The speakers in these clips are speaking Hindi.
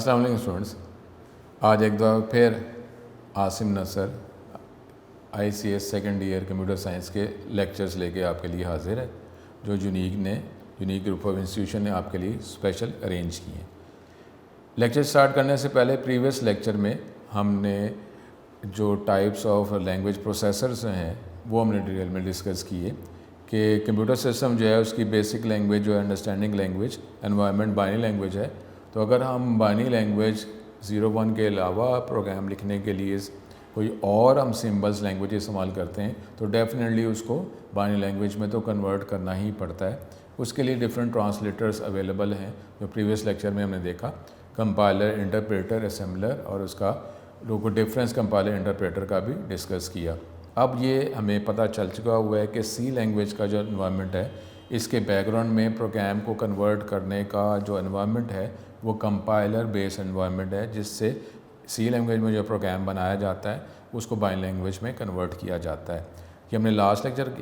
अस्सलाम वालेकुम स्टूडेंट्स। आज एक बार फिर आसिम नसर ICS second year computer science के लेक्चर्स लेके आपके लिए हाजिर है, जो यूनिक ग्रुप ऑफ इंस्टीट्यूशन ने आपके लिए स्पेशल अरेंज किए हैं। लेक्चर स्टार्ट करने से पहले प्रीवियस लेक्चर में हमने जो टाइप्स ऑफ लैंग्वेज प्रोसेसर्स हैं वो हमने डिटेल में डिस्कस किए कि कंप्यूटर सिस्टम जो है उसकी बेसिक लैंग्वेज जो है understanding language, environment binary language है। तो अगर हम बाइनरी लैंग्वेज 01 के अलावा प्रोग्राम लिखने के लिए कोई और हम सिंबल्स लैंग्वेज इस्तेमाल करते हैं तो डेफिनेटली उसको बाइनरी लैंग्वेज में तो कन्वर्ट करना ही पड़ता है। उसके लिए डिफरेंट ट्रांसलेटर्स अवेलेबल हैं, जो प्रीवियस लेक्चर में हमने देखा, कंपाइलर, इंटरप्रेटर, असेंबलर, और उसका लोगों डिफरेंस कंपाइलर इंटरप्रेटर का भी डिस्कस किया। अब ये हमें पता चल चुका हुआ है कि सी लैंग्वेज का जो एनवायरनमेंट है, इसके बैकग्राउंड में प्रोग्राम को कन्वर्ट करने का जो एनवायरनमेंट है वो कंपाइलर बेस्ड एनवायरनमेंट है, जिससे सी लैंग्वेज में जो प्रोग्राम बनाया जाता है उसको बाइनरी लैंग्वेज में कन्वर्ट किया जाता है। ये हमने लास्ट लेक्चर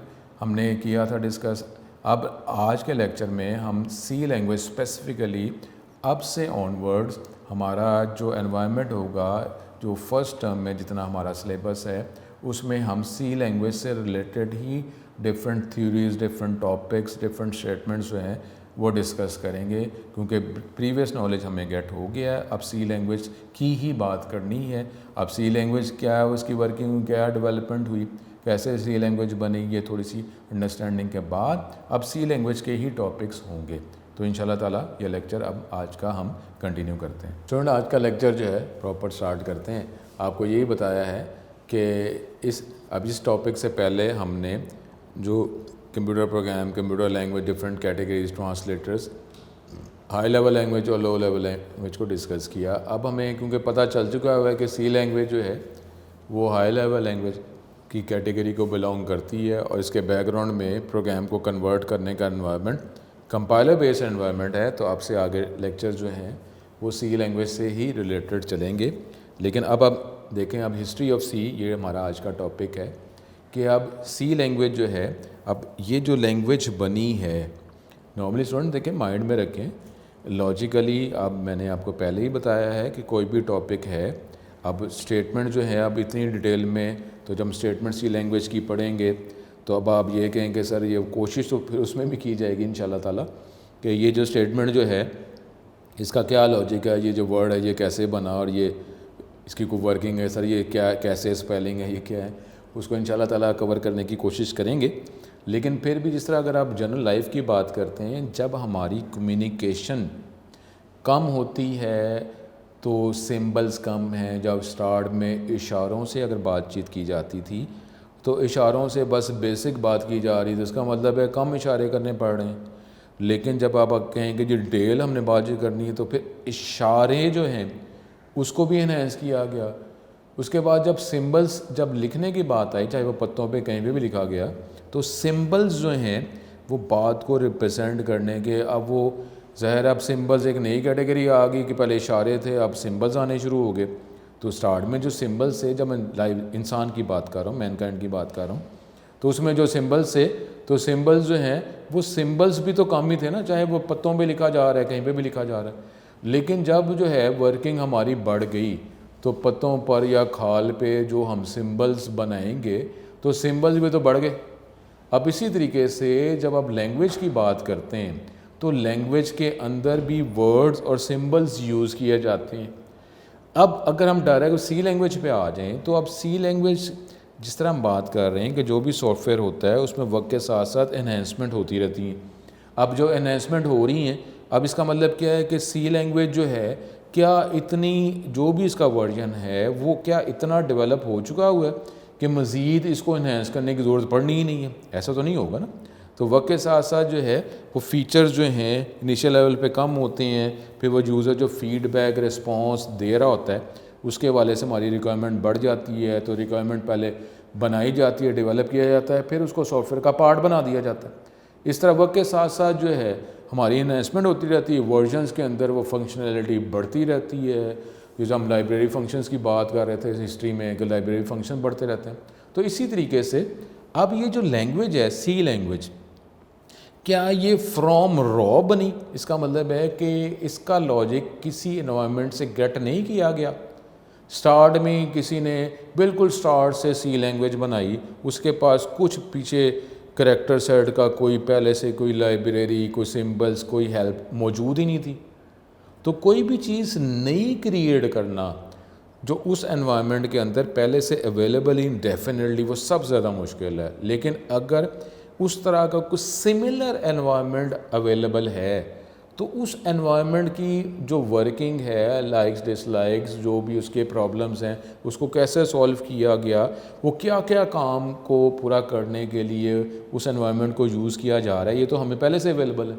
हमने किया था डिस्कस। अब आज के लेक्चर में हम सी लैंग्वेज स्पेसिफ़िकली अब से ऑनवर्ड्स हमारा जो एनवायरनमेंट होगा, जो फर्स्ट टर्म में जितना हमारा सिलेबस है उसमें हम सी लैंग्वेज से रिलेटेड ही different theories, different topics, different statements जो हैं वो डिस्कस करेंगे, क्योंकि प्रीवियस नॉलेज हमें गेट हो गया है। अब सी लैंग्वेज की ही बात करनी है। अब सी लैंग्वेज क्या है, उसकी वर्किंग क्या डेवलपमेंट हुई, कैसे सी लैंग्वेज बनी, ये थोड़ी सी अंडरस्टैंडिंग के बाद अब सी लैंग्वेज के ही टॉपिक्स होंगे। तो इंशाल्लाह ताला ये लेक्चर अब आज का हम कंटिन्यू करते हैं। स्टूडेंट, आज का लेक्चर जो है प्रॉपर स्टार्ट करते हैं। आपको यही बताया है कि इस टॉपिक से पहले हमने जो computer program, computer language, different categories, translators, high level language और लो लेवल लैंग्वेज को डिस्कस किया। अब हमें क्योंकि पता चल चुका हुआ है कि सी लैंग्वेज जो है वो हाई लेवल लैंग्वेज की कैटेगरी को बिलोंग करती है और इसके बैकग्राउंड में प्रोग्राम को कन्वर्ट करने का एनवायरनमेंट कंपाइलर बेस्ड एनवायरनमेंट है। तो आपसे आगे लेक्चर जो हैं वो सी लैंग्वेज से ही रिलेटेड चलेंगे। लेकिन अब देखें, अब हिस्ट्री ऑफ सी, ये हमारा आज का टॉपिक है कि अब सी लैंग्वेज जो है, अब ये जो लैंग्वेज बनी है, नॉर्मली स्टूडेंट देखें, माइंड में रखें लॉजिकली। अब मैंने आपको पहले ही बताया है कि कोई भी टॉपिक है, अब स्टेटमेंट जो है अब इतनी डिटेल में, तो जब हम स्टेटमेंट सी लैंग्वेज की पढ़ेंगे तो अब आप ये कहें कि सर ये कोशिश तो फिर उसमें भी की जाएगी इंशाल्लाह ताला कि ये जो स्टेटमेंट जो है इसका क्या लॉजिक है, ये जो वर्ड है ये कैसे बना और ये इसकी कोई वर्किंग है, सर ये क्या, कैसे स्पेलिंग है, ये क्या है, उसको इंशाल्लाह ताला कवर करने की कोशिश करेंगे। लेकिन फिर भी जिस तरह अगर आप जनरल लाइफ की बात करते हैं, जब हमारी कम्युनिकेशन कम होती है तो सिंबल्स कम हैं। जब स्टार्ट में इशारों से अगर बातचीत की जाती थी तो इशारों से बस बेसिक बात की जा रही थी, इसका मतलब है कम इशारे करने पड़ रहे हैं। लेकिन जब आप कहेंगे जो डिटेल हमने बातचीत करनी है तो फिर इशारे जो हैं उसको भी इन्हेंस किया गया। उसके बाद जब सिंबल्स, जब लिखने की बात आई, चाहे वो पत्तों पे कहीं भी लिखा गया, तो सिंबल्स जो हैं वो बात को रिप्रेजेंट करने के, अब वो ज़ाहिर, अब सिंबल्स एक नई कैटेगरी आ गई कि पहले इशारे थे, अब सिंबल्स आने शुरू हो गए। तो स्टार्ट में जो सिंबल्स से, जब मैं लाइव इंसान की बात कर रहा हूँ, मैनकाइंड की बात कर रहा हूँ, तो उसमें जो सिंबल्स से, तो सिंबल्स जो हैं वो सिंबल्स भी तो कम ही थे ना, चाहे वो पत्तों पे लिखा जा रहा है, कहीं पे भी लिखा जा रहा है। लेकिन जब जो है वर्किंग हमारी बढ़ गई तो पत्तों पर या खाल पे जो हम सिंबल्स बनाएंगे तो सिंबल्स भी तो बढ़ गए। अब इसी तरीके से जब आप लैंग्वेज की बात करते हैं तो लैंग्वेज के अंदर भी वर्ड्स और सिंबल्स यूज़ किए जाते हैं। अब अगर हम डायरेक्ट सी लैंग्वेज पे आ जाएं तो अब सी लैंग्वेज जिस तरह हम बात कर रहे हैं कि जो भी सॉफ्टवेयर होता है उसमें वक्त के साथ साथ एनहेंसमेंट होती रहती हैं। अब जो एनहेंसमेंट हो रही हैं, अब इसका मतलब क्या है कि सी लैंग्वेज जो है क्या इतनी, जो भी इसका वर्जन है वो क्या इतना डेवलप हो चुका हुआ है कि मज़ीद इसको इन्हेंस करने की ज़रूरत पड़नी ही नहीं है? ऐसा तो नहीं होगा ना। तो वक्त के साथ साथ जो है वो फ़ीचर्स जो हैं इनिशियल लेवल पे कम होते हैं, फिर वो यूज़र जो फीडबैक रिस्पॉन्स दे रहा होता है उसके हवाले से हमारी रिक्वायरमेंट बढ़ जाती है। तो रिक्वायरमेंट पहले बनाई जाती है, डेवलप किया जाता है, फिर उसको सॉफ्टवेयर का पार्ट बना दिया जाता है। इस तरह वक्त के साथ साथ जो है हमारी इन्हेंसमेंट होती रहती है, वर्जन्स के अंदर वो फंक्शनैलिटी बढ़ती रहती है। जैसे हम लाइब्रेरी फंक्शंस की बात कर रहे थे हिस्ट्री में कि लाइब्रेरी फंक्शन बढ़ते रहते हैं, तो इसी तरीके से अब ये जो लैंग्वेज है सी लैंग्वेज, क्या ये फ्रॉम रॉ बनी? इसका मतलब है कि इसका लॉजिक किसी एनवायरनमेंट से गेट नहीं किया गया। स्टार्ट में किसी ने बिल्कुल स्टार्ट से सी लैंग्वेज बनाई, उसके पास कुछ पीछे करेक्टर सेट का कोई पहले से कोई लाइब्रेरी, कोई सिंबल्स, कोई हेल्प मौजूद ही नहीं थी। तो कोई भी चीज़ नई क्रिएट करना जो उस एनवायरनमेंट के अंदर पहले से अवेलेबल ही, डेफिनेटली वो सबसे ज़्यादा मुश्किल है। लेकिन अगर उस तरह का कुछ सिमिलर एनवायरनमेंट अवेलेबल है तो उस एनवायरनमेंट की जो वर्किंग है, लाइक्स डिसलाइक्स, जो भी उसके प्रॉब्लम्स हैं, उसको कैसे सॉल्व किया गया, वो क्या क्या काम को पूरा करने के लिए उस एनवायरनमेंट को यूज़ किया जा रहा है, ये तो हमें पहले से अवेलेबल है,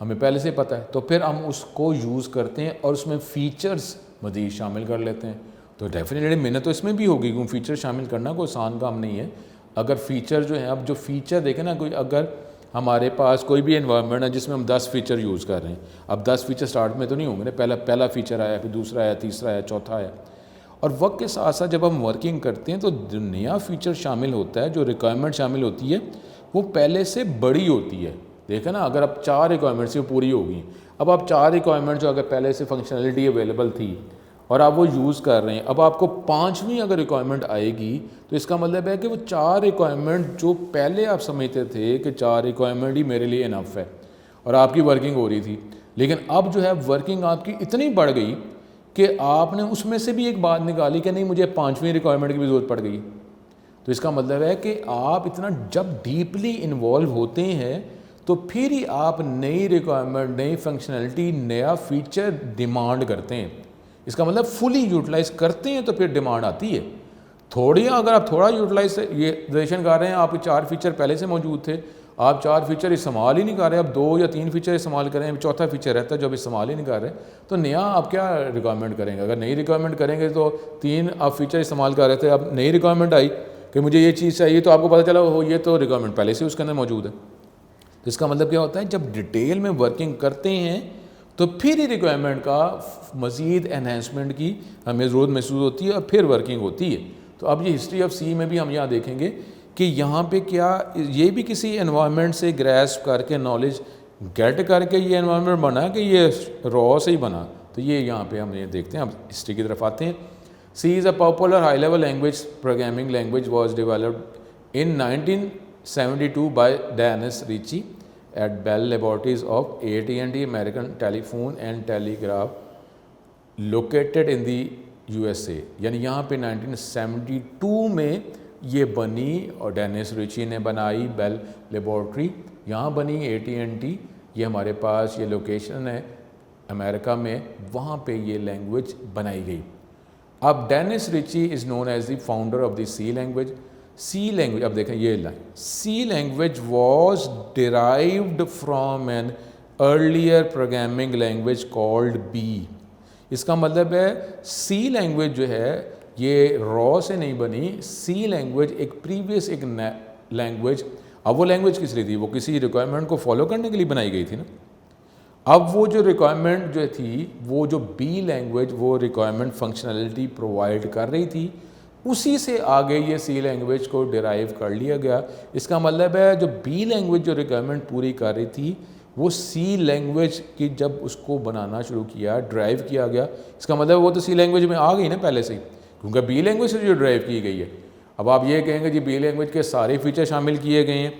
हमें पहले से पता है। तो फिर हम उसको यूज़ करते हैं और उसमें फ़ीचर्स मज़ीद शामिल कर लेते हैं। तो डेफिनेटली मेहनत तो इसमें भी होगी, क्योंकि फ़ीचर शामिल करना कोई आसान काम नहीं है। अगर फ़ीचर जो है, अब जो फ़ीचर देखें ना, कोई अगर हमारे पास कोई भी एनवायरनमेंट है जिसमें हम 10 फ़ीचर यूज़ कर रहे हैं, अब 10 फ़ीचर स्टार्ट में तो नहीं होंगे ना, पहला फ़ीचर आया, फिर दूसरा आया, तीसरा आया, चौथा आया, और वक्त के साथ साथ जब हम वर्किंग करते हैं तो जो नया फ़ीचर शामिल होता है, जो रिक्वायरमेंट शामिल होती है, वो पहले से बड़ी होती है। देखा ना, अगर अब 4 रिक्वायरमेंट्स वो पूरी होगी, अब आप 4 रिक्वायरमेंट जो अगर पहले से फंक्शनलिटी अवेलेबल थी और आप वो यूज़ कर रहे हैं, अब आपको 5वीं अगर रिक्वायरमेंट आएगी तो इसका मतलब है कि वो 4 रिक्वायरमेंट जो पहले आप समझते थे कि 4 रिक्वायरमेंट ही मेरे लिए इनफ है और आपकी वर्किंग हो रही थी, लेकिन अब जो है वर्किंग आपकी इतनी बढ़ गई कि आपने उसमें से भी एक बात निकाली कि नहीं, मुझे 5वीं रिक्वायरमेंट की भी ज़रूरत पड़ गई। तो इसका मतलब है कि आप इतना जब डीपली इन्वॉल्व होते हैं तो फिर ही आप नई रिक्वायरमेंट, नई फंक्शनलिटी, नया फ़ीचर डिमांड करते हैं। इसका मतलब फुली यूटिलाइज़ करते हैं तो फिर डिमांड आती है। थोड़ी, अगर आप थोड़ा यूटिलाइजेशन कर रहे हैं, आपके 4 फ़ीचर पहले से मौजूद थे, आप 4 फ़ीचर इस्तेमाल ही नहीं कर रहे, आप 2 या 3 फ़ीचर इस्तेमाल करें, चौथा फ़ीचर रहता है जो आप इस्तेमाल ही नहीं कर रहे, तो नया आप क्या रिक्वायरमेंट करेंगे? अगर नई रिक्वायरमेंट करेंगे तो 3 आप फ़ीचर इस्तेमाल कर रहे थे, अब नई रिक्वायरमेंट आई कि मुझे ये चीज़ चाहिए, तो आपको पता चला हो ये तो रिक्वायरमेंट पहले से उसके अंदर मौजूद है। तो इसका मतलब क्या होता है, जब डिटेल में वर्किंग करते हैं तो फिर ही रिक्वायरमेंट का मज़ीद एनहेंसमेंट की हमें ज़रूरत महसूस होती है और फिर वर्किंग होती है। तो अब ये हिस्ट्री ऑफ सी में भी हम यहाँ देखेंगे कि यहाँ पे क्या ये भी किसी एनवायरनमेंट से ग्रैस्प करके, नॉलेज गेट करके ये एनवायरनमेंट बना कि ये रॉ से ही बना। तो ये यहाँ पे हम ये देखते हैं। अब हिस्ट्री की तरफ आते हैं। C is a popular high level language, programming language was developed in 1972 by Dennis Ritchie at Bell Laboratories of AT&T American Telephone and Telegraph located in the USA। यानी यहाँ पे 1972 में ये बनी और डेनिस रिची ने बनाई। बेल लेबॉर्ट्री यहाँ बनी, AT&T ये हमारे पास ये लोकेशन है अमेरिका में, वहाँ पे ये लैंग्वेज बनाई गई। अब Dennis Ritchie is known as the founder of the C language. C language, अब देखें ये line, C language was derived from an earlier programming language called B. इसका मतलब है सी लैंग्वेज जो है ये रॉ से नहीं बनी। सी लैंग्वेज एक प्रीवियस एक लैंग्वेज, अब वो लैंग्वेज किस लिए थी? वो किसी रिक्वायरमेंट को फॉलो करने के लिए बनाई गई थी ना। अब वो जो रिक्वायरमेंट जो थी, वो जो बी लैंग्वेज वो रिक्वायरमेंट फंक्शनलिटी प्रोवाइड कर रही थी, उसी से आगे ये सी लैंग्वेज को डिराइव कर लिया गया। इसका मतलब है जो बी लैंग्वेज जो रिक्वायरमेंट पूरी कर रही थी, वो सी लैंग्वेज की जब उसको बनाना शुरू किया, ड्राइव किया गया, इसका मतलब वो तो सी लैंग्वेज में आ गई ना पहले से ही, क्योंकि बी लैंग्वेज से जो ड्राइव की गई है। अब आप ये कहेंगे जी बी लैंग्वेज के सारे फीचर शामिल किए गए हैं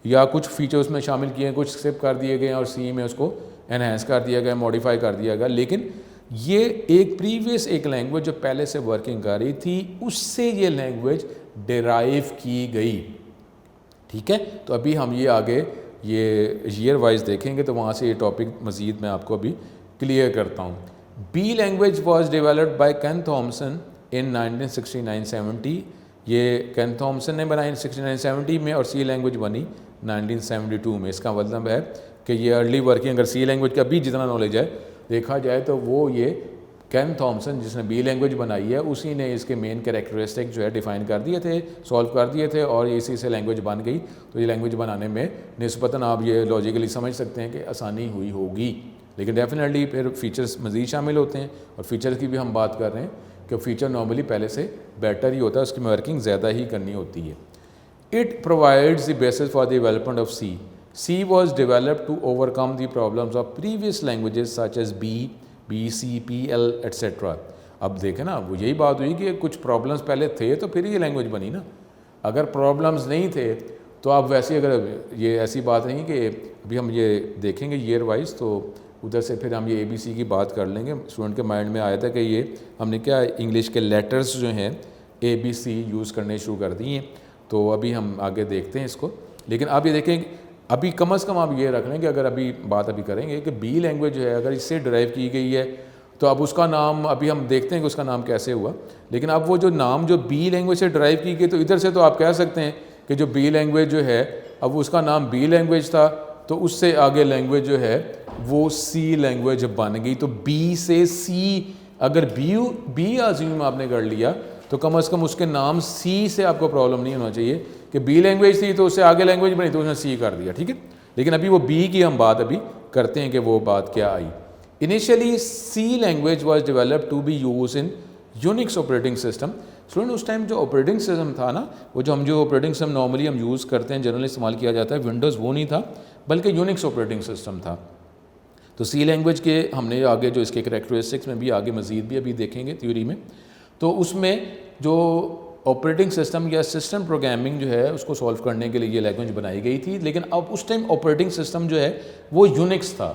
या कुछ फीचर उसमें शामिल किए हैं, कुछ स्किप कर दिए गए हैं और सी में उसको एनहेंस कर दिया गया, मॉडिफाई कर दिया गया। लेकिन ये एक प्रीवियस एक लैंग्वेज जो पहले से वर्किंग कर रही थी, उससे ये लैंग्वेज डिराइव की गई। ठीक है, तो अभी हम ये आगे ये ईयर वाइज देखेंगे, तो वहाँ से ये टॉपिक मज़ीद मैं आपको अभी क्लियर करता हूँ। B language was developed by Ken Thompson in 1969-70। ये केन थॉमसन ने बनाई 1969-70 में और सी लैंग्वेज बनी 1972 में। इसका मतलब है कि ये अर्ली वर्किंग, अगर सी लैंग्वेज का भी जितना नॉलेज है देखा जाए तो वो ये केन थॉमसन जिसने बी लैंग्वेज बनाई है, उसी ने इसके मेन कैरेक्टरिस्टिक जो है डिफ़ाइन कर दिए थे, सॉल्व कर दिए थे और इसी से लैंग्वेज बन गई। तो ये लैंग्वेज बनाने में निस्बतन आप ये लॉजिकली समझ सकते हैं कि आसानी हुई होगी, लेकिन डेफिनेटली फिर फीचर्स मज़ीद शामिल होते हैं और फीचर्स की भी हम बात कर रहे हैं कि फ़ीचर नॉर्मली पहले से बेटर ही होता है, उसकी वर्किंग ज़्यादा ही करनी होती है। It provides the basis for the development of C. C was developed to overcome the problems of previous languages such as B C P L etcetera. अब देखें ना, वो यही बात हुई कि कुछ प्रॉब्लम्स पहले थे तो फिर ये लैंग्वेज बनी ना। अगर प्रॉब्लम्स नहीं थे तो आप वैसे, अगर ये ऐसी बात नहीं कि अभी हम ये देखेंगे ईयर वाइज, तो उधर से फिर हम ये ABC की बात कर लेंगे। स्टूडेंट के माइंड में आया था कि ये हमने क्या इंग्लिश के लेटर्स जो हैं ABC यूज़ करने शुरू कर दिए, तो अभी हम आगे देखते हैं इसको। लेकिन आप ये देखें, अभी कम से कम आप ये रख लें कि अगर अभी बात अभी करेंगे कि B लैंग्वेज जो है अगर इससे ड्राइव की गई है तो अब उसका नाम, अभी हम देखते हैं कि उसका नाम कैसे हुआ। लेकिन अब वो जो नाम जो B लैंग्वेज से ड्राइव की गई, तो इधर से तो आप कह सकते हैं कि जो B लैंग्वेज जो है अब उसका नाम B लैंग्वेज था, तो उससे आगे लैंग्वेज जो है वो C लैंग्वेज बन गई। तो B से C, अगर B अज्यूम आपने कर लिया तो कम से कम उसके नाम C से आपको प्रॉब्लम नहीं होना चाहिए कि B लैंग्वेज थी तो उससे आगे लैंग्वेज बनी तो उसने C कर दिया, ठीक है। लेकिन अभी वो B की हम बात अभी करते हैं कि वो बात क्या आई। Initially C language was developed to be use in Unix operating system. Student उस टाइम जो ऑपरेटिंग सिस्टम था ना, वो जो ऑपरेटिंग सिस्टम नॉर्मली हम यूज़ करते हैं, जनरली इस्तेमाल किया जाता है, विंडोज़ वो नहीं था बल्कि यूनिक्स ऑपरेटिंग सिस्टम था। तो C लैंग्वेज के हमने आगे जो इसके करैक्टरिस्टिक्स में भी आगे मज़ीद भी अभी देखेंगे थ्योरी में, तो उसमें जो ऑपरेटिंग सिस्टम या सिस्टम प्रोग्रामिंग जो है उसको सॉल्व करने के लिए ये लैंग्वेज बनाई गई थी। लेकिन अब उस टाइम ऑपरेटिंग सिस्टम जो है वो यूनिक्स था।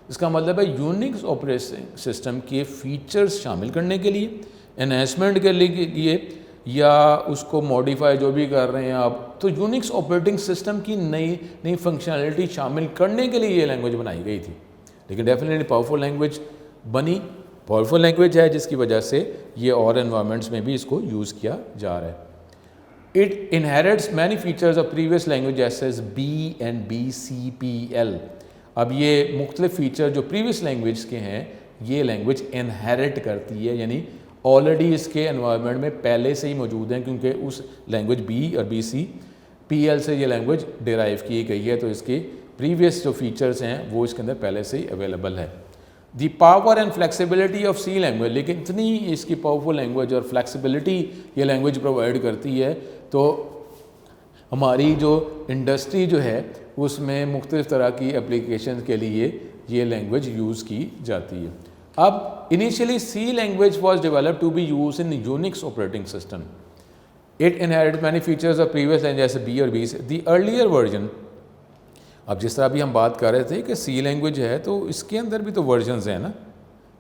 इसका मतलब है यूनिक्स ऑपरेटिंग सिस्टम के फीचर्स शामिल करने के लिए, एनहेंसमेंट के लिए या उसको मॉडिफाई जो भी कर रहे हैं आप, तो यूनिक्स ऑपरेटिंग सिस्टम की नई फंक्शनैलिटी शामिल करने के लिए ये लैंग्वेज बनाई गई थी। लेकिन डेफिनेटली पावरफुल लैंग्वेज बनी, पावरफुल लैंग्वेज है जिसकी वजह से ये और एनवायरनमेंट्स में भी इसको यूज़ किया जा रहा है। It inherits many features of previous language as B and BCPL। अब ये मुख्तलिफ फ़ीचर जो प्रीवियस लैंग्वेज के हैं ये लैंग्वेज इनहेरिट करती है, यानी ऑलरेडी इसके एनवायरनमेंट में पहले से ही मौजूद हैं, क्योंकि उस लैंग्वेज B और BCPL से ये लैंग्वेज डिराइव की गई है। तो इसके प्रीवियस जो फीचर्स हैं वो इसके अंदर पहले से ही अवेलेबल है। The power and flexibility of C language, लेकिन इतनी इसकी पावरफुल लैंग्वेज और फ्लेक्सिबिलिटी ये लैंग्वेज प्रोवाइड करती है, तो हमारी जो इंडस्ट्री जो है उसमें मुख्तलिफ तरह की एप्लीकेशन के लिए ये लैंग्वेज यूज़ की जाती है। अब initially C language was developed to be use in Unix operating system. It inherit many features of previous language जैसे B और B से। दी अर्लियर वर्जन, अब जिस तरह भी हम बात कर रहे थे कि C लैंग्वेज है तो इसके अंदर भी तो वर्जन्स हैं ना।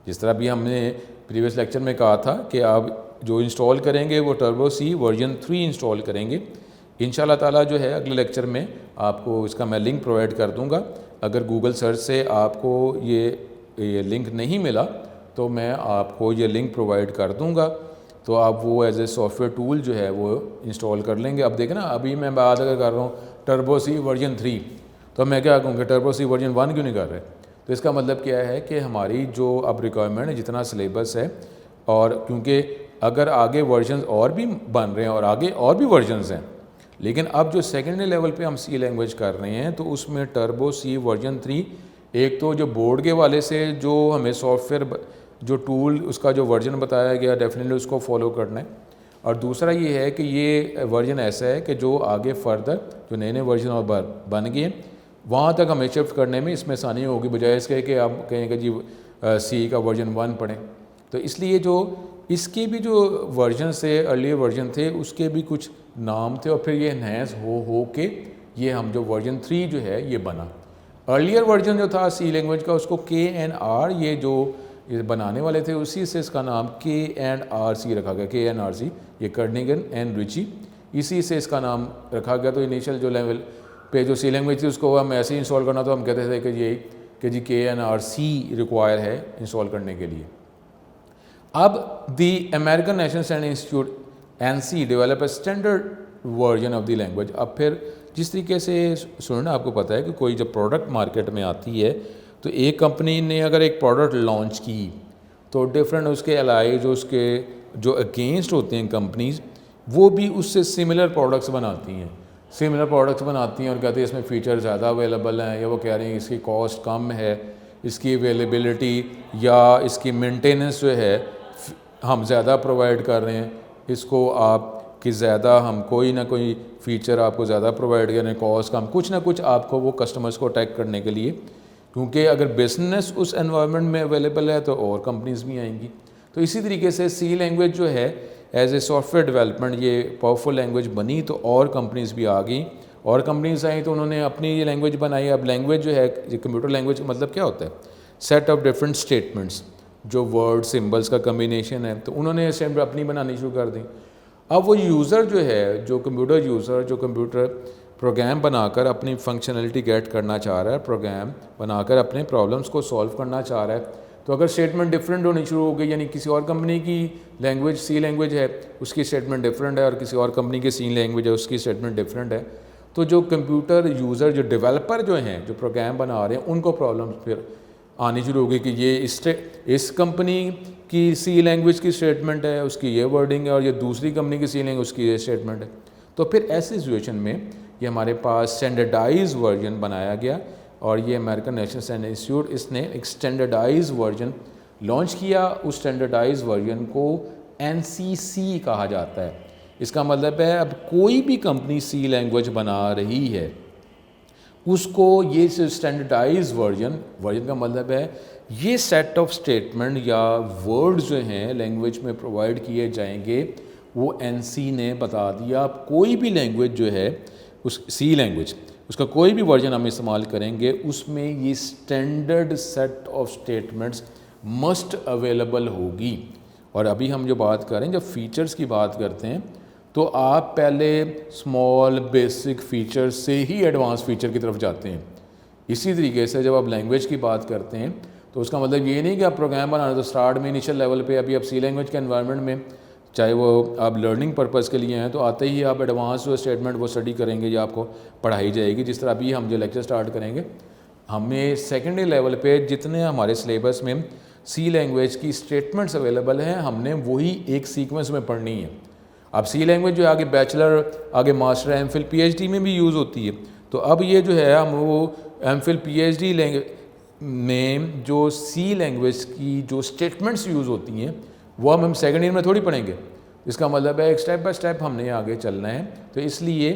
जिस तरह भी हमने प्रीवियस लेक्चर में कहा था कि आप जो इंस्टॉल करेंगे वो टर्बो C वर्जन 3 इंस्टॉल करेंगे। इंशाल्लाह ताला जो है अगले लेक्चर में आपको इसका मैं लिंक प्रोवाइड कर दूंगा। अगर गूगल सर्च से आपको ये लिंक नहीं मिला तो मैं आपको ये लिंक प्रोवाइड कर दूंगा, तो आप वो एज ए सॉफ्टवेयर टूल जो है वो इंस्टॉल कर लेंगे। अब देखें ना, अभी मैं बात अगर कर रहा हूँ टर्बो C वर्जन 3, तो मैं क्या कहूँगा टर्बो C वर्जन 1 क्यों नहीं कर रहे। तो इसका मतलब क्या है कि हमारी जो अब रिक्वायरमेंट है, जितना सिलेबस है, और क्योंकि अगर आगे वर्जन और भी बन रहे हैं और आगे और भी वर्जन्स हैं, लेकिन अब जो सेकेंडरी लेवल पे हम C लैंग्वेज कर रहे हैं तो उसमें टर्बो C वर्जन 3, एक तो जो बोर्ड के वाले से जो हमें सॉफ्टवेयर जो टूल उसका जो वर्जन बताया गया डेफिनेटली उसको फॉलो करना है, और दूसरा ये है कि ये वर्जन ऐसा है कि जो आगे फर्दर जो नए वर्जन और बन गए वहाँ तक हमें शिफ्ट करने में इसमें आसानी होगी, बजाय इसके कि आप कहें कि जी C का वर्जन 1 पढ़ें। तो इसलिए जो इसके भी जो वर्जन से अर्लियर वर्जन थे उसके भी कुछ नाम थे, और फिर ये इन्हेंस हो के ये हम जो वर्जन 3 जो है ये बना। अर्लियर वर्जन जो था C लैंग्वेज का उसको KNR, ये जो ये बनाने वाले थे उसी से इसका नाम KNRC रखा गया। KNRC ये कर्निगन एंड रिची, इसी से इसका नाम रखा गया। तो इनिशियल जो लेवल पे जो C लैंग्वेज थी उसको हम ऐसे ही इंस्टॉल करना, तो हम कहते थे कि जी KNRC रिक्वायर है इंस्टॉल करने के लिए। अब the American National Standard Institute NC develop a standard version of the language. अब फिर जिस तरीके से सुनना आपको पता है कि कोई जब प्रोडक्ट मार्केट में आती है तो एक कंपनी ने अगर एक प्रोडक्ट लॉन्च की तो डिफरेंट उसके अलाइज उसके जो अगेंस्ट होते हैं कंपनीज, वो भी उससे सिमिलर प्रोडक्ट्स बनाती हैं और कहते हैं इसमें फ़ीचर ज़्यादा अवेलेबल हैं, या वो कह रही हैं इसकी कॉस्ट कम है, इसकी अवेलेबिलिटी या इसकी मेंटेनेंस जो है हम ज़्यादा प्रोवाइड कर रहे हैं, इसको आप कि ज़्यादा हम कोई ना कोई फ़ीचर आपको ज़्यादा प्रोवाइड करें, कॉस्ट कम, कुछ ना कुछ आपको वो कस्टमर्स को अटैक करने के लिए, क्योंकि अगर बिजनेस उस एनवायरनमेंट में अवेलेबल है तो और कंपनीज भी आएंगी। तो इसी तरीके से सी लैंग्वेज जो है एज ए सॉफ्टवेयर डेवलपमेंट ये पावरफुल लैंग्वेज बनी तो और कंपनीज भी आ गई, और कंपनीज आई तो उन्होंने अपनी ये लैंग्वेज बनाई। अब लैंग्वेज जो है, ये कंप्यूटर लैंग्वेज का मतलब क्या होता है? सेट ऑफ डिफरेंट स्टेटमेंट्स, जो वर्ड सिंबल्स का कम्बिनेशन है, तो उन्होंने असेंबली अपनी बनानी शुरू कर दी। अब वो यूज़र जो है, जो कंप्यूटर यूज़र, जो कंप्यूटर प्रोग्राम बनाकर अपनी फंक्शनलिटी गेट करना चाह रहा है, प्रोग्राम बनाकर अपने प्रॉब्लम्स को सॉल्व करना चाह रहा है, तो अगर स्टेटमेंट डिफरेंट होनी शुरू हो गई, यानी किसी और कंपनी की लैंग्वेज सी लैंग्वेज है, उसकी स्टेटमेंट डिफरेंट है, और किसी और कंपनी की सी लैंग्वेज है, उसकी स्टेटमेंट डिफरेंट है, तो जो कंप्यूटर यूज़र, जो डेवलपर जो हैं, जो प्रोग्राम बना रहे हैं, उनको प्रॉब्लम फिर आनी शुरू होगी कि ये इस कंपनी की सी लैंग्वेज की स्टेटमेंट है, उसकी ये वर्डिंग है, और ये दूसरी कंपनी की सी लैंग्वेज उसकी ये स्टेटमेंट है। तो फिर ऐसी सिचुएशन में ये हमारे पास स्टैंडर्डाइज वर्जन बनाया गया, और ये अमेरिकन नेशनल स्टैंडर्ड इंस्टीट्यूट, इसने एक स्टैंडर्डाइज वर्जन लॉन्च किया। उस स्टैंडर्डाइज वर्जन को NCC कहा जाता है। इसका मतलब है अब कोई भी कंपनी सी लैंग्वेज बना रही है, उसको ये स्टैंडर्डाइज वर्जन का मतलब है ये सेट ऑफ स्टेटमेंट या वर्ड्स जो हैं लैंग्वेज में प्रोवाइड किए जाएंगे, वो NC ने बता दिया। कोई भी लैंग्वेज जो है, उस सी लैंग्वेज, उसका कोई भी वर्जन हम इस्तेमाल करेंगे, उसमें ये standard set of statements must available होगी। और अभी हम जो बात करें, जब फीचर्स की बात करते हैं, तो आप पहले स्मॉल बेसिक फीचर से ही एडवांस फीचर की तरफ जाते हैं। इसी तरीके से जब आप लैंग्वेज की बात करते हैं, तो उसका मतलब ये नहीं कि आप प्रोग्राम बनाना तो स्टार्ट में इनिशियल लेवल पे अभी आप सी लैंग्वेज के एनवायरनमेंट में, चाहे वो आप लर्निंग पर्पज़ के लिए हैं, तो आते ही आप एडवांस जो स्टेटमेंट वो स्टडी करेंगे या आपको पढ़ाई जाएगी। जिस तरह अभी हम जो लेक्चर स्टार्ट करेंगे, हमें सेकेंडरी लेवल पे जितने हमारे सिलेबस में सी लैंग्वेज की स्टेटमेंट्स अवेलेबल हैं, हमने वही एक सीक्वेंस में पढ़नी है। अब सी लैंग्वेज जो आगे बैचलर, आगे मास्टर, MPhil, PhD में भी यूज़ होती है। तो अब ये जो है हम वो MPhil, PhD में जो सी लैंग्वेज की जो स्टेटमेंट्स यूज़ होती हैं, वो हम सेकेंड ईयर में थोड़ी पढ़ेंगे। इसका मतलब है एक स्टेप बाय स्टेप हमने आगे चलना है। तो इसलिए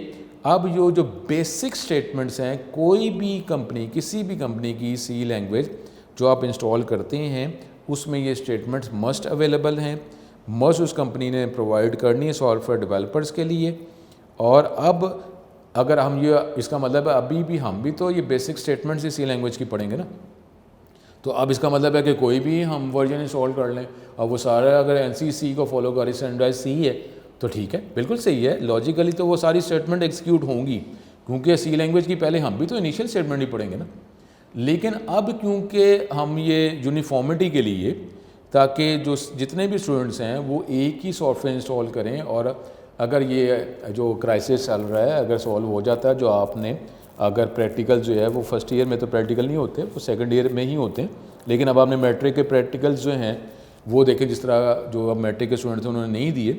अब जो बेसिक स्टेटमेंट्स हैं, कोई भी कंपनी, किसी भी कंपनी की सी लैंग्वेज जो आप इंस्टॉल करते हैं, उसमें ये स्टेटमेंट्स मस्ट अवेलेबल हैं, मस्ट उस कंपनी ने प्रोवाइड करनी है सॉफ्टवेयर डेवलपर्स के लिए। और अब अगर हम ये, इसका मतलब है अभी भी हम भी तो ये बेसिक स्टेटमेंट्स ही सी लैंग्वेज की पढ़ेंगे ना। तो अब इसका मतलब है कि कोई भी हम वर्जन इंस्टॉल कर लें और वो सारा अगर NCC को फॉलो करें, स्टैंडर्डाइज सी है, तो ठीक है, बिल्कुल सही है। लॉजिकली तो वो सारी स्टेटमेंट एग्जीक्यूट होंगी, क्योंकि सी लैंग्वेज की पहले हम भी तो इनिशियल स्टेटमेंट ही पढ़ेंगे ना। लेकिन अब क्योंकि हम ये यूनिफॉर्मिटी के लिए, ताकि जो जितने भी स्टूडेंट्स हैं वो एक ही सॉफ्टवेयर इंस्टॉल करें, और अगर ये जो क्राइसिस चल रहा है अगर सॉल्व हो जाता है, जो आपने अगर प्रैक्टिकल जो है वो फर्स्ट ईयर में तो प्रैक्टिकल नहीं होते, वो सेकंड ईयर में ही होते हैं, लेकिन अब आपने मैट्रिक के प्रैक्टिकल्स जो हैं वो देखें, जिस तरह जो अब मैट्रिक के स्टूडेंट थे उन्होंने नहीं दिए,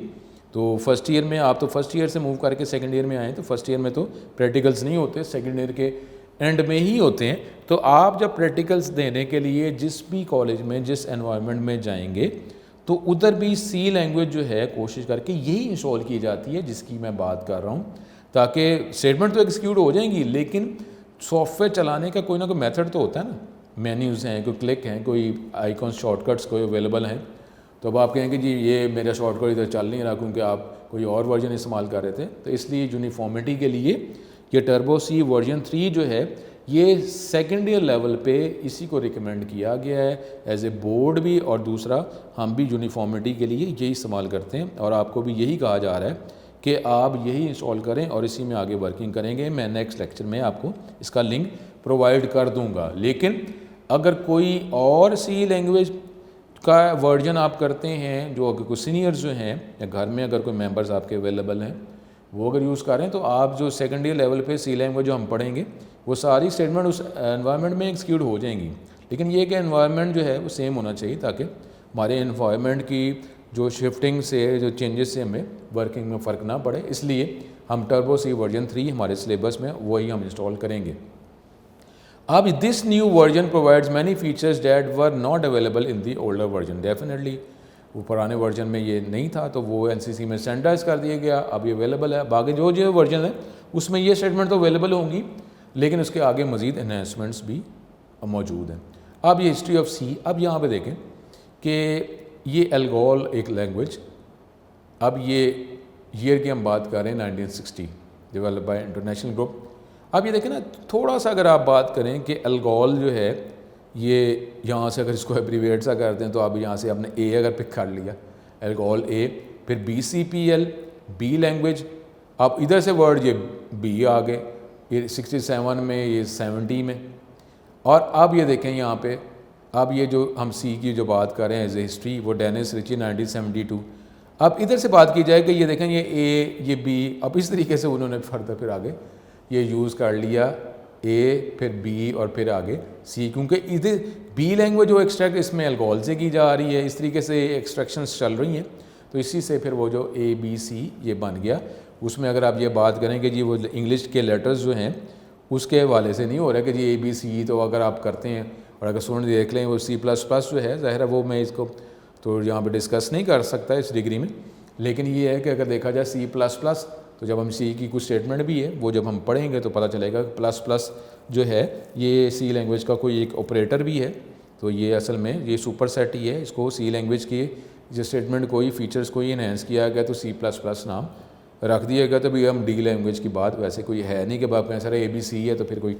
तो फर्स्ट ईयर में आप तो फर्स्ट ईयर से मूव करके सेकंड ईयर में आए, तो फर्स्ट ईयर में तो प्रैक्टिकल्स नहीं होते, सेकंड ईयर के एंड में ही होते हैं। तो आप जब प्रैक्टिकल्स देने के लिए जिस भी कॉलेज में, जिस एनवायरनमेंट में जाएंगे, तो उधर भी सी लैंग्वेज जो है कोशिश करके यही इंस्टॉल की जाती है जिसकी मैं बात कर रहा हूँ, ताकि स्टेटमेंट तो एग्जीक्यूट हो जाएंगी, लेकिन सॉफ्टवेयर चलाने का कोई ना कोई मेथड तो होता है ना। मेन्यूज़ हैं, कोई क्लिक हैं, कोई आइकॉन शॉर्टकट्स कोई अवेलेबल हैं। तो अब आप कहेंगे जी ये मेरा शॉर्टकट इधर चल नहीं रहा क्योंकि आप कोई और वर्जन इस्तेमाल कर रहे थे, तो इसलिए यूनिफॉर्मिटी के लिए ये टर्बो सी वर्जन 3 जो है, ये सेकेंड ईयर लेवल पे इसी को रिकमेंड किया गया है एज ए बोर्ड भी, और दूसरा हम भी यूनिफॉर्मिटी के लिए यही इस्तेमाल करते हैं, और आपको भी यही कहा जा रहा है कि आप यही इंस्टॉल करें और इसी में आगे वर्किंग करेंगे। मैं नेक्स्ट लेक्चर में आपको इसका लिंक प्रोवाइड कर दूंगा। लेकिन अगर कोई और सी लैंग्वेज का वर्जन आप करते हैं, जो अगर कुछ सीनियर्स जो हैं या घर में अगर कोई मेंबर्स आपके अवेलेबल हैं, वो अगर यूज़ करें, तो आप जो सेकेंड ईयर लेवल पे सी लैंग्वेज जो हम पढ़ेंगे, वो सारी स्टेटमेंट उस एनवायरनमेंट में एक्सिक्यूट हो जाएंगी। लेकिन ये कि एनवायरनमेंट जो है वो सेम होना चाहिए, ताकि हमारे एनवायरनमेंट की जो शिफ्टिंग से, जो चेंजेस से हमें वर्किंग में फ़र्क ना पड़े, इसलिए हम टर्बो सी वर्जन 3 हमारे सिलेबस में वही हम इंस्टॉल करेंगे। अब this new version provides many features that were not available in the older version. Definitely वो पुराने वर्जन में ये नहीं था, तो वो एनसीसी में स्टैंडर्डाइज कर दिया गया, अब ये अवेलेबल है। बाकी जो जो वर्जन है उसमें ये स्टेटमेंट तो अवेलेबल होंगी, लेकिन उसके आगे मज़ीद एनहेंसमेंट्स भी मौजूद हैं। अब ये हिस्ट्री ऑफ सी, अब यहाँ पे देखें कि ये एल्गोल एक लैंग्वेज, अब ये ईयर की हम बात कर रहे हैं 1960, डेवलप बाय इंटरनेशनल ग्रुप। अब ये देखें ना, थोड़ा सा अगर आप बात करें कि एल्गोल जो है ये यहाँ से अगर इसको एब्रीवेट सा करते हैं तो आप यहाँ से आपने ए अगर पिक कर लिया, एल्गोल ए, फिर BCPL बी लैंग्वेज, अब इधर से वर्ड ये बी आ गए, ये 67 में, ये 70 में। और अब ये देखें यहाँ पे, अब ये जो हम सी की जो बात कर रहे हैं एज ए हिस्ट्री, वो डेनिस रिची 1972। अब इधर से बात की जाए कि ये देखें ये ए, ये बी, अब इस तरीके से उन्होंने फर्दर फिर आगे ये यूज़ कर लिया, ए फिर बी और फिर आगे सी, क्योंकि इधर बी लैंग्वेज जो एक्सट्रैक्ट इसमें अल्कोहल से की जा रही है, इस तरीके से एक्सट्रैक्शंस चल रही हैं, तो इसी से फिर वो जो ABC ये बन गया। उसमें अगर आप ये बात करें कि जी वो इंग्लिश के लेटर्स जो हैं उसके हवाले से नहीं हो रहा कि जी ABC, तो अगर आप करते हैं और अगर स्टूडेंट देख लें वो C++ जो है, ज़ाहिर है वो मैं इसको तो यहाँ पे डिस्कस नहीं कर सकता इस डिग्री में, लेकिन ये है कि अगर देखा जाए C++, तो जब हम सी की कुछ स्टेटमेंट भी है वो जब हम पढ़ेंगे तो पता चलेगा प्लस जो है ये सी लैंग्वेज का कोई एक ऑपरेटर भी है, तो ये असल में ये सुपर सेट ही है। इसको सी लैंग्वेज की जो स्टेटमेंट कोई फीचर्स कोई इन्हेंस किया गया तो C++ नाम रख दिया गया। तो भी हम डी लैंग्वेज की बात वैसे कोई है नहीं कि बाप कहें सर ABC है तो फिर कोई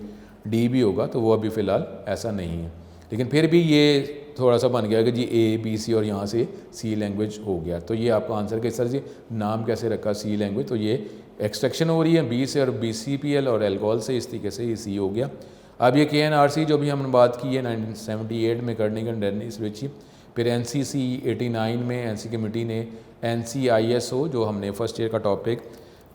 डी भी होगा, तो वो अभी फ़िलहाल ऐसा नहीं है। लेकिन फिर भी ये थोड़ा सा बन गया कि जी ABC और यहाँ से सी लैंग्वेज हो गया। तो ये आपका आंसर कि सर जी नाम कैसे रखा सी लैंग्वेज, तो ये एक्सट्रैक्शन हो रही है बी से और BCPL और एल्कोहल से, इस तरीके से ये सी हो गया। अब ये KNRC जो भी हमने बात की है 1978 में करने के डेनिस रिची, फिर NCC 89 में NC कमेटी ने NCISO जो हमने फर्स्ट ईयर का टॉपिक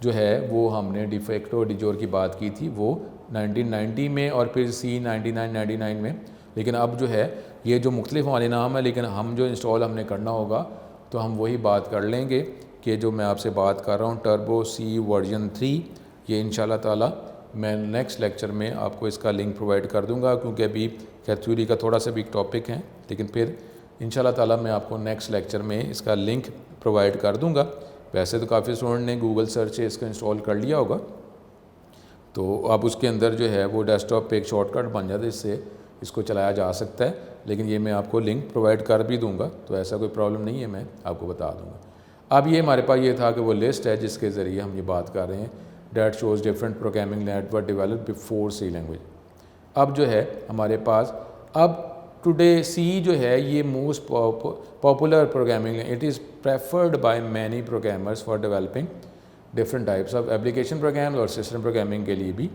जो है वो हमने डिफेक्टो डिजोर की बात की थी वो 1990 में, और फिर C 99 में। लेकिन अब जो है ये जो मुख्तलिफ वाले नाम है, लेकिन हम जो इंस्टॉल हमने करना होगा तो हम वही बात कर लेंगे कि जो मैं आपसे बात कर रहा हूँ टर्बो C वर्जन 3, ये इंशाल्लाह ताला मैं नेक्स्ट लेक्चर में आपको इसका लिंक प्रोवाइड कर दूंगा, क्योंकि अभी खैर थ्योरी का थोड़ा सा बिग टॉपिक है, लेकिन फिर इंशाल्लाह ताला मैं आपको नेक्स्ट लेक्चर में इसका लिंक प्रोवाइड कर दूंगा। वैसे तो काफ़ी स्टूडेंट ने गूगल सर्च से इसका इंस्टॉल कर लिया होगा, तो अब उसके अंदर जो है वो डेस्कटॉप पे एक शॉर्टकट बन जाता है, इससे इसको चलाया जा सकता है। लेकिन ये मैं आपको लिंक प्रोवाइड कर भी दूंगा, तो ऐसा कोई प्रॉब्लम नहीं है, मैं आपको बता दूंगा। अब ये हमारे पास ये था कि वो लिस्ट है जिसके ज़रिए हम ये बात कर रहे हैं, that shows different programming network develop before C language. अब जो है हमारे पास अब टुडे सी जो है ये most popular programming, it is preferred by many programmers for developing different types of application programs और सिस्टम प्रोग्रामिंग के लिए भी।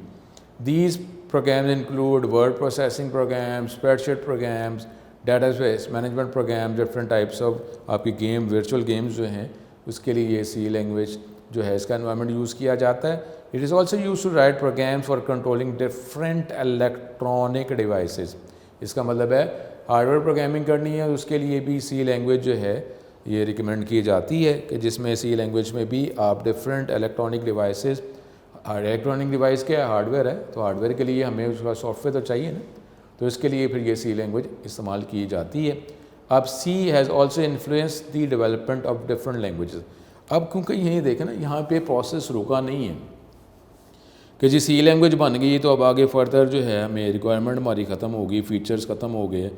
These programs include word processing programs, spreadsheet programs, database management program, different types of आपकी गेम वर्चुअल गेम्स जो हैं उसके लिए ये सी लैंग्वेज जो है इसका एनवायरनमेंट यूज़ किया जाता है। It is also use to write programs for controlling different electronic devices. इसका मतलब है हार्डवेयर प्रोग्रामिंग करनी है उसके लिए भी सी लैंग्वेज जो है ये रिकमेंड की जाती है, कि जिसमें सी लैंग्वेज में भी आप different electronic devices, electronic device क्या है, हार्डवेयर है, तो हार्डवेयर के लिए हमें उसका सॉफ्टवेयर तो चाहिए ना, तो इसके लिए फिर ये सी लैंग्वेज इस्तेमाल की जाती है। अब C has also influence the development of different languages. अब क्योंकि यही देखें ना यहाँ पे प्रोसेस रुका नहीं है कि जी सी लैंग्वेज बन गई तो अब आगे फर्दर जो है हमें रिक्वायरमेंट हमारी ख़त्म होगी, फीचर्स ख़त्म हो गए,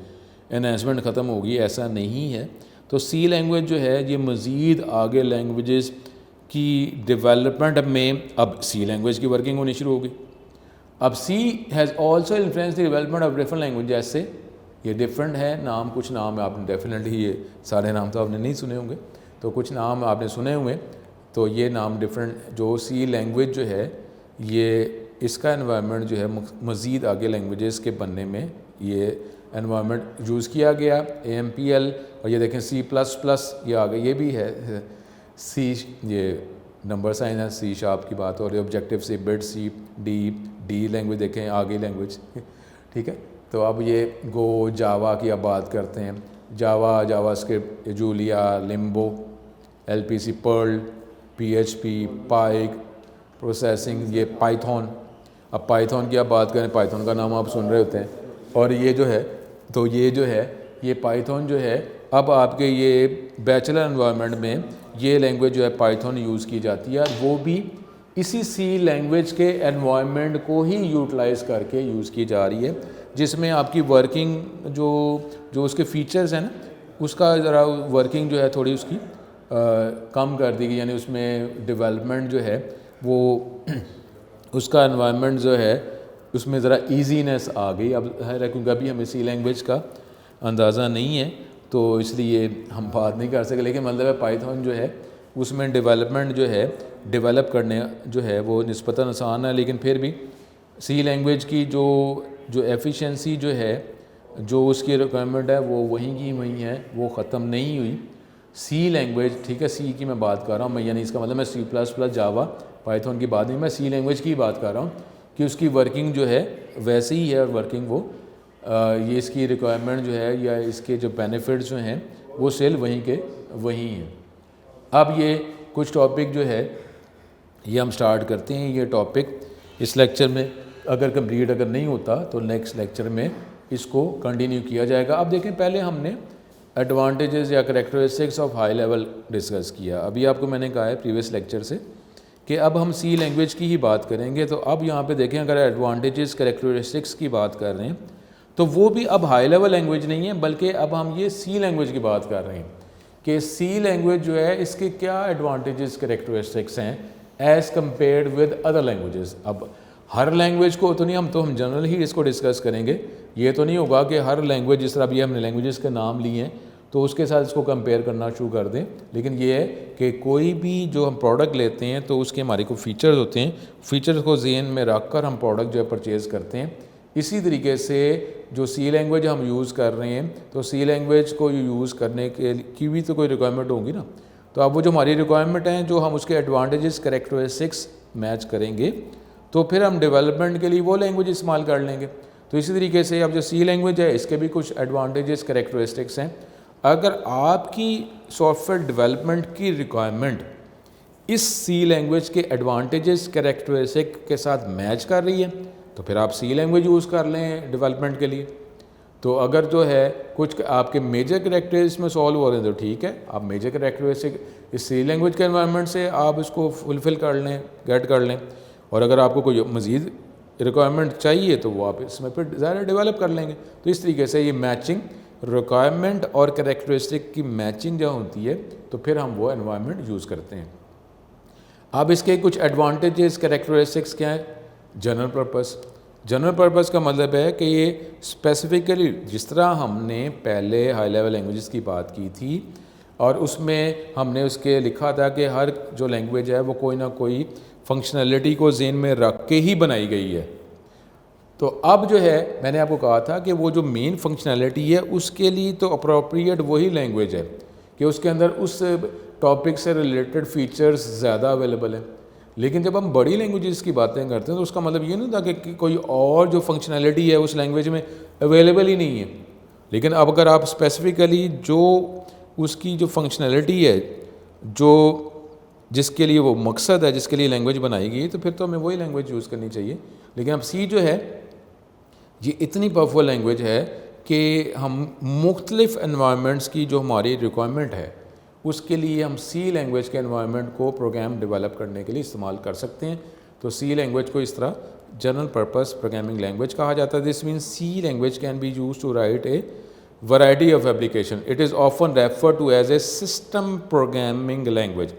एनहेंसमेंट ख़त्म होगी, ऐसा नहीं है। तो सी लैंग्वेज जो है ये मज़ीद आगे लैंग्वेजेस की डेवलपमेंट में अब सी लैंग्वेज की वर्किंग होनी शुरू होगी। अब C has also influence the development of different language. जैसे ये डिफरेंट है नाम, कुछ नाम आपने डेफिनेटली, ये सारे नाम तो आपने नहीं सुने होंगे, तो कुछ नाम आपने सुने हुए, तो ये नाम डिफरेंट जो सी लैंग्वेज जो है ये इसका एनवायरनमेंट जो है मज़ीद आगे लैंग्वेजेस के बनने में ये एनवायरनमेंट यूज़ किया गया। AMPL और ये देखें C++ ये आगे ये भी है, सी ये नंबर साइन है, C शार्प की बात हो रही है, ऑब्जेक्टिव सी, बिट सी, डी लैंग्वेज देखें आगे लैंग्वेज, ठीक है। तो अब ये गो, जावा की अब बात करते हैं, Java, JavaScript, Julia, Limbo, LPC, Perl, PHP, Pike processing, ये पाइथन। अब पाइथन की आप बात करें, पाइथन का नाम आप सुन रहे होते हैं, और ये जो है तो ये जो है ये पाइथन जो है अब आपके ये बैचलर एनवायरनमेंट में ये लैंग्वेज जो है पाइथन यूज़ की जाती है, वो भी इसी सी लैंग्वेज के एनवायरनमेंट को ही यूटिलाइज़ करके यूज़ की जा रही है, जिसमें आपकी वर्किंग जो उसके फीचर्स हैं ना, उसका ज़रा वर्किंग जो है थोड़ी उसकी कम कर दी गई, यानी उसमें डेवलपमेंट जो है वो उसका एनवायरनमेंट जो है उसमें ज़रा ईजीनेस आ गई। अब है क्योंकि अभी हमें सी लैंग्वेज का अंदाज़ा नहीं है तो इसलिए हम बात नहीं कर सके, लेकिन मतलब है पाइथन जो है उसमें डेवलपमेंट जो है डेवलप करने जो है वो निस्बतन आसान है, लेकिन फिर भी सी लैंग्वेज की जो एफिशिएंसी जो है, जो उसकी रिक्वायरमेंट है वो वहीं की वहीं है, वो ख़त्म नहीं हुई। सी लैंग्वेज, ठीक है, सी की मैं बात कर रहा हूँ मैं, यानी इसका मतलब मैं C plus plus Java Python की बात नहीं, मैं सी लैंग्वेज की बात कर रहा हूँ कि उसकी वर्किंग जो है वैसे ही है, और वर्किंग वो ये इसकी रिक्वायरमेंट जो है या इसके जो बेनिफिट्स जो हैं वो सेल वहीं के वहीं हैं। अब ये कुछ टॉपिक जो है ये हम स्टार्ट करते हैं। ये टॉपिक इस लेक्चर में अगर कंप्लीट अगर नहीं होता तो नेक्स्ट लेक्चर में इसको कंटिन्यू किया जाएगा। अब देखें, पहले हमने एडवांटेजेस या characteristics of high level discuss किया। अभी आपको मैंने कहा है प्रीवियस लेक्चर से कि अब हम सी लैंग्वेज की ही बात करेंगे। तो अब यहाँ पे देखें, अगर एडवांटेजेस करैक्टरिस्टिक्स की बात कर रहे हैं तो वो भी अब हाई लेवल लैंग्वेज नहीं है, बल्कि अब हम ये सी लैंग्वेज की बात कर रहे हैं कि सी लैंग्वेज जो है इसके क्या एडवांटेजेस करैक्टरिस्टिक्स हैं as compared with other languages. अब हर लैंग्वेज को तो नहीं, हम जनरल ही इसको डिस्कस करेंगे। ये तो नहीं होगा कि हर लैंग्वेज, जिस तरह अभी हमने लैंग्वेजेस के नाम लिए हैं तो उसके साथ इसको कंपेयर करना शुरू कर दें, लेकिन ये है कि कोई भी जो हम प्रोडक्ट लेते हैं तो उसके हमारे को फीचर्स होते हैं, फीचर्स को ज़हन में रख कर हम प्रोडक्ट जो है परचेज़ करते हैं। इसी तरीके से जो सी लैंग्वेज हम यूज़ कर रहे हैं तो सी लैंग्वेज को यूज़ करने की भी तो कोई रिक्वायरमेंट होगी ना। तो अब वो जो हमारी रिक्वायरमेंट हैं, जो हम उसके एडवांटेजेस करैक्टरिस्टिक्स मैच करेंगे तो फिर हम डेवलपमेंट के लिए वो लैंग्वेज इस्तेमाल कर लेंगे। तो इसी तरीके से अब जो सी लैंग्वेज है इसके भी कुछ एडवांटेजेस करैक्टरिस्टिक्स हैं। अगर आपकी सॉफ्टवेयर डेवलपमेंट की रिक्वायरमेंट इस सी लैंग्वेज के एडवांटेजेस करैक्टरिस्टिक के साथ मैच कर रही है तो फिर आप सी लैंग्वेज यूज़ कर लें डेवलपमेंट के लिए। तो अगर जो है कुछ आपके मेजर करैक्टरिस्टिक्स में सॉल्व हो रहे हैं तो ठीक है, आप मेजर करैक्टरिस्टिक इस सी लैंग्वेज के एनवायरनमेंट से आप इसको फुलफ़िल कर लें, गेट कर लें। और अगर आपको कोई मज़ीद रिक्वायरमेंट चाहिए तो वो आप इसमें फिर ज़्यादा डेवलप कर लेंगे। तो इस तरीके से ये मैचिंग, रिक्वायरमेंट और करैक्टरिस्टिक की मैचिंग जो होती है तो फिर हम वो एनवायरनमेंट यूज़ करते हैं। अब इसके कुछ एडवांटेजेस करैक्टरिस्टिक्स क्या है? General purpose. जनरल पर्पस का मतलब है कि ये स्पेसिफिकली, जिस तरह हमने पहले हाई लेवल लैंग्वेजेस की बात की थी और उसमें हमने उसके लिखा था कि हर जो लैंग्वेज है वो कोई ना कोई फंक्शनैलिटी को ज़हन में रख के ही बनाई गई है। तो अब जो है मैंने आपको कहा था कि वो जो मेन फंक्शनैलिटी है उसके लिए तो अप्रोप्रिएट वही लैंग्वेज है कि उसके अंदर उस टॉपिक से रिलेटेड फीचर्स ज़्यादा अवेलेबल हैं। लेकिन जब हम बड़ी लैंग्वेजेस की बातें करते हैं तो उसका मतलब ये नहीं था कि कोई और जो फंक्शनैलिटी है उस लैंग्वेज में अवेलेबल ही नहीं है। लेकिन अब अगर आप स्पेसिफिकली जो उसकी जो फंक्शनैलिटी है, जो जिसके लिए वो मकसद है, जिसके लिए लैंग्वेज बनाई गई है, तो फिर तो हमें वही लैंग्वेज यूज़ करनी चाहिए। लेकिन अब सी जो है ये इतनी पावरफुल लैंग्वेज है कि हम मुख्तलिफ़ एनवायरनमेंट्स की जो हमारी रिक्वायरमेंट है उसके लिए हम सी लैंग्वेज के एनवायरनमेंट को प्रोग्राम डेवलप करने के लिए इस्तेमाल कर सकते हैं। तो सी लैंग्वेज को इस तरह जनरल पर्पस प्रोग्रामिंग लैंग्वेज कहा जाता है। This means C language can be use to write a variety of application. It is often refer to as a system programming language.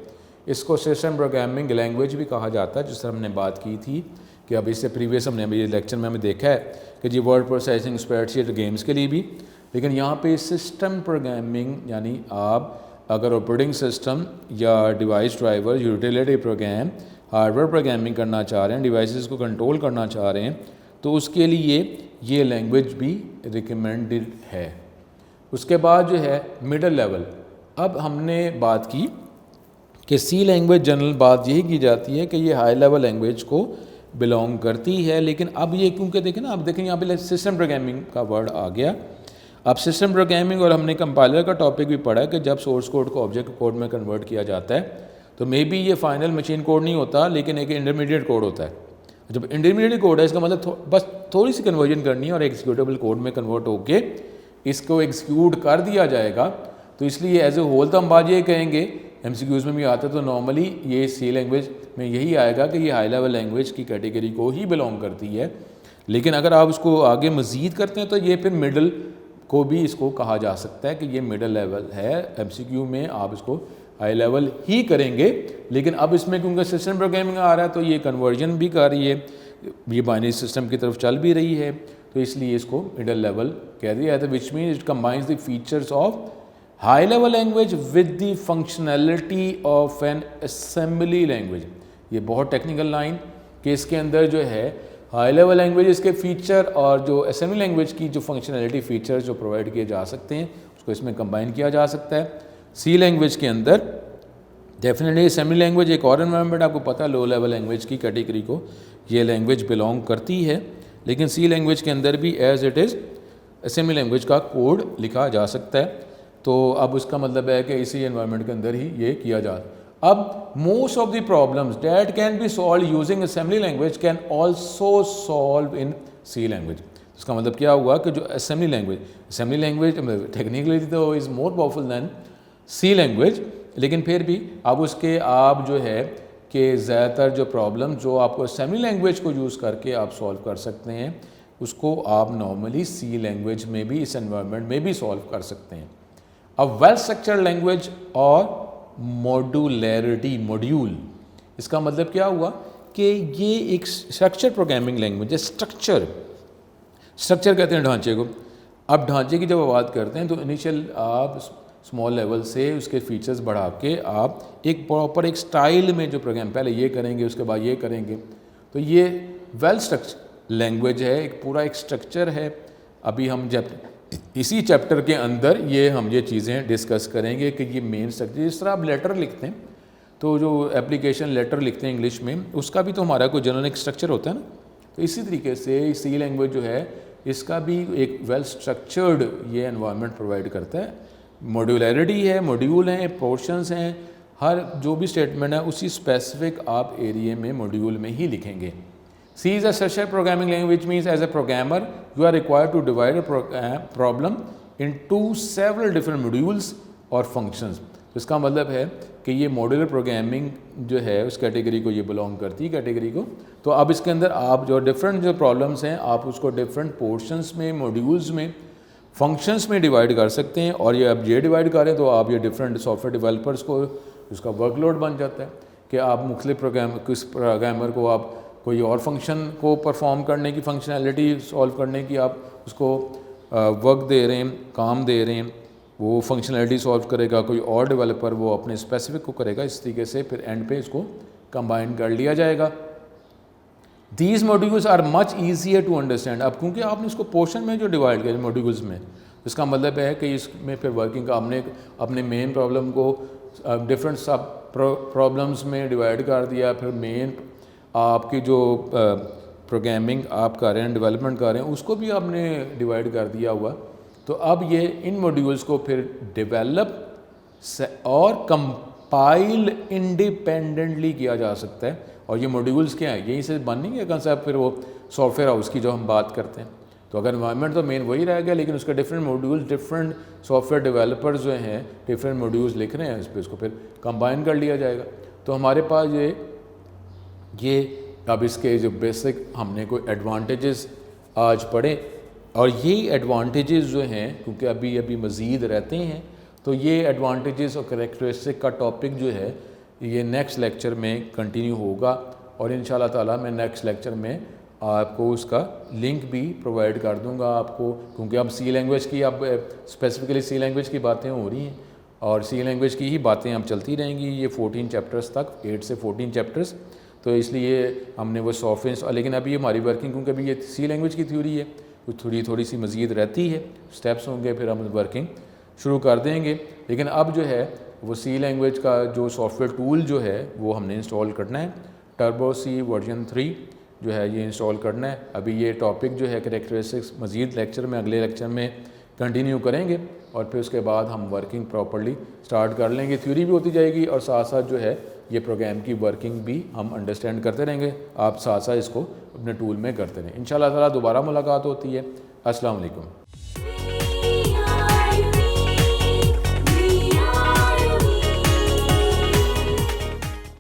इसको सिस्टम प्रोग्रामिंग लैंग्वेज भी कहा जाता है, जिस तरह हमने बात की थी कि अब इससे प्रीवियस हमने अभी लेक्चर में हमें देखा है कि जी वर्ड प्रोसेसिंग, स्प्रेडशीट, गेम्स के लिए भी। लेकिन यहाँ पे सिस्टम प्रोग्रामिंग यानी आप अगर ऑपरेटिंग सिस्टम या device driver, utility programme, hardware programming करना चाह रहे हैं, डिवाइसेस को कंट्रोल करना चाह रहे हैं, तो उसके लिए ये लैंग्वेज भी रिकमेंडेड है। उसके बाद जो है मिडल लेवल। अब हमने बात की कि सी लैंग्वेज जनरल बात यही की जाती है कि ये हाई लेवल लैंग्वेज को बिलोंग करती है। लेकिन अब ये क्योंकि देखें ना, अब देखें यहाँ पे सिस्टम प्रोग्रामिंग का वर्ड आ गया। अब सिस्टम प्रोग्रामिंग और हमने कंपाइलर का टॉपिक भी पढ़ा कि जब सोर्स कोड को ऑब्जेक्ट कोड में कन्वर्ट किया जाता है तो मे बी ये फाइनल मशीन कोड नहीं होता, लेकिन एक इंटरमीडिएट कोड होता है। जब इंटरमीडिएट कोड है इसका मतलब बस थोड़ी सी कन्वर्जन करनी है और एग्जीक्यूटेबल कोड में कन्वर्ट होके इसको एग्जीक्यूट कर दिया जाएगा। तो इसलिए एज ए होल तो हम बात ये कहेंगे, MCQs में भी आता है तो नॉर्मली ये सी लैंग्वेज में यही आएगा कि ये हाई लेवल लैंग्वेज की कैटेगरी को ही बिलोंग करती है। लेकिन अगर आप उसको आगे मज़ीद करते हैं तो ये फिर मिडल को भी इसको कहा जा सकता है कि ये मिडल लेवल है। MCQ में आप इसको हाई लेवल ही करेंगे, लेकिन अब इसमें क्योंकि सिस्टम प्रोग्रामिंग आ रहा है तो ये कन्वर्जन भी कर रही है, ये बाइनरी सिस्टम की तरफ चल भी रही है, तो इसलिए इसको मिडल लेवल कह दिया जाता है, which means it combines the features of high level language with the functionality of N assembly language. ये बहुत टेक्निकल लाइन कि इसके अंदर जो है हाई लेवल लैंग्वेज के फीचर और जो असेंबली लैंग्वेज की जो फंक्शनैलिटी फीचर्स जो प्रोवाइड किए जा सकते हैं उसको इसमें कंबाइन किया जा सकता है। सी लैंग्वेज के अंदर डेफिनेटली असेंबली लैंग्वेज एक और एनवायरनमेंट, आपको पता है लो लेवल लैंग्वेज की कैटेगरी को ये लैंग्वेज बिलोंग करती है, लेकिन सी लैंग्वेज के अंदर भी as it is assembly language का कोड लिखा जा सकता है। तो अब उसका मतलब है कि इसी एनवायरनमेंट के अंदर ही ये किया जा। अब most of the problems that can be solve using assembly language can also solve in C language. इसका मतलब क्या हुआ कि जो असेंबली लैंग्वेज टेक्निकली तो is more powerful than C language, लेकिन फिर भी अब उसके आप जो है कि ज़्यादातर जो प्रॉब्लम जो आपको असेंबली लैंग्वेज को यूज़ करके आप सॉल्व कर सकते हैं उसको आप नॉर्मली सी लैंग्वेज में भी इस एनवायरनमेंट में भी सॉल्व कर सकते हैं। अब वेल स्ट्रक्चर्ड लैंग्वेज और मॉड्यूलैरिटी, मॉड्यूल, इसका मतलब क्या हुआ कि ये एक स्ट्रक्चर प्रोग्रामिंग लैंग्वेज है। स्ट्रक्चर कहते हैं ढांचे को। अब ढांचे की जब आप बात करते हैं तो इनिशियल आप स्मॉल लेवल से उसके फीचर्स बढ़ा के आप एक प्रॉपर एक स्टाइल में जो प्रोग्राम पहले ये करेंगे उसके बाद ये करेंगे, तो ये वेल स्ट्रक्चर लैंग्वेज है, एक पूरा एक स्ट्रक्चर है। अभी हम जब इसी चैप्टर के अंदर ये चीज़ें डिस्कस करेंगे कि ये मेन स्ट्रक्चर, जिस तरह आप लेटर लिखते हैं तो जो एप्लीकेशन लेटर लिखते हैं इंग्लिश में उसका भी तो हमारा कोई जनरल एक स्ट्रक्चर होता है ना, तो इसी तरीके से सी लैंग्वेज जो है इसका भी एक वेल स्ट्रक्चर्ड ये एनवायरनमेंट प्रोवाइड करता है। मॉड्यूलैरिटी है, मॉड्यूल हैं, पोर्शंस हैं, हर जो भी स्टेटमेंट है उसी स्पेसिफिक आप एरिया में मॉड्यूल में ही लिखेंगे। C is a structured programming language, which means as a programmer you are required to divide a problem into several different modules और functions। तो इसका मतलब है कि ये मॉड्यूलर प्रोग्रामिंग जो है उस कैटेगरी को ये बिलोंग करती है कैटेगरी को। तो अब इसके अंदर आप जो डिफरेंट जो प्रॉब्लम्स हैं आप उसको डिफरेंट पोर्शंस में, मॉड्यूल्स में, फंक्शंस में डिवाइड कर सकते हैं। और ये अब ये डिवाइड करें तो आप ये डिफरेंट सॉफ्टवेयर डेवलपर्स को उसका वर्कलोड बन जाता है कि आप मुख्तलिफ किस प्रोग्रामर को आप कोई और फंक्शन को परफॉर्म करने की फंक्शनैलिटी सॉल्व करने की आप उसको वर्क दे रहे हैं, काम दे रहे हैं, वो फंक्शनैलिटी सॉल्व करेगा, कोई और डेवलपर वो अपने स्पेसिफिक को करेगा। इस तरीके से फिर एंड पे इसको कंबाइन कर लिया जाएगा। These modules are much easier to understand. अब क्योंकि आपने इसको पोर्शन में जो डिवाइड किया मॉड्यूल्स में, इसका मतलब है कि इसमें फिर वर्किंग का आपने अपने मेन प्रॉब्लम को डिफरेंट सब प्रॉब्लम्स में डिवाइड कर दिया। फिर मेन आपकी जो प्रोग्रामिंग आप कर रहे हैं, डेवलपमेंट कर रहे हैं, उसको भी आपने डिवाइड कर दिया हुआ। तो अब ये इन मॉड्यूल्स को फिर डेवलप और कंपाइल इंडिपेंडेंटली किया जा सकता है। और ये मॉड्यूल्स क्या है, यहीं से बन नहीं है कंसेप्ट फिर वो सॉफ्टवेयर हाउस की जो हम बात करते हैं। तो अगर एनवायरनमेंट तो मेन वही रह गया, लेकिन उसका different modules, different software developers जो हैं डिफरेंट मॉड्यूल्स लिख रहे हैं, इस पर इसको फिर कंबाइन कर लिया जाएगा। तो हमारे पास ये अब इसके जो बेसिक हमने कोई एडवांटेजेस आज पढ़े, और ये एडवांटेजेस जो हैं क्योंकि अभी मज़ीद रहते हैं, तो ये एडवांटेजेस और करैक्टरिस्टिक का टॉपिक जो है ये नेक्स्ट लेक्चर में कंटिन्यू होगा। और इंशाल्लाह ताला मैं नेक्स्ट लेक्चर में आपको उसका लिंक भी प्रोवाइड कर दूंगा आपको, क्योंकि अब सी लैंग्वेज की अब स्पेसिफिकली सी लैंग्वेज की बातें हो रही हैं और सी लैंग्वेज की ही बातें अब चलती रहेंगी ये 14 चैप्टर्स तक, 8 से 14 चैप्टर्स। तो इसलिए हमने वो सॉफ्टवेयर, लेकिन अभी हमारी वर्किंग क्योंकि अभी ये सी लैंग्वेज की थ्योरी है, कुछ थोड़ी सी मज़ीद रहती है, स्टेप्स होंगे, फिर हम वर्किंग शुरू कर देंगे। लेकिन अब जो है वो सी लैंग्वेज का जो सॉफ्टवेयर टूल जो है वो हमने इंस्टॉल करना है, टर्बो सी वर्जन 3 जो है ये इंस्टॉल करना है। अभी ये टॉपिक जो है करैक्टरिस्टिक्स मज़ीद लेक्चर में, अगले लेक्चर में कंटिन्यू करेंगे और फिर उसके बाद हम वर्किंग प्रॉपर्ली स्टार्ट कर लेंगे। थ्योरी भी होती जाएगी और साथ साथ जो है ये प्रोग्राम की वर्किंग भी हम अंडरस्टैंड करते रहेंगे, आप साथ साथ इसको अपने टूल में करते रहें। इंशाल्लाह ताला दोबारा मुलाकात होती है। अस्सलाम वालेकुम।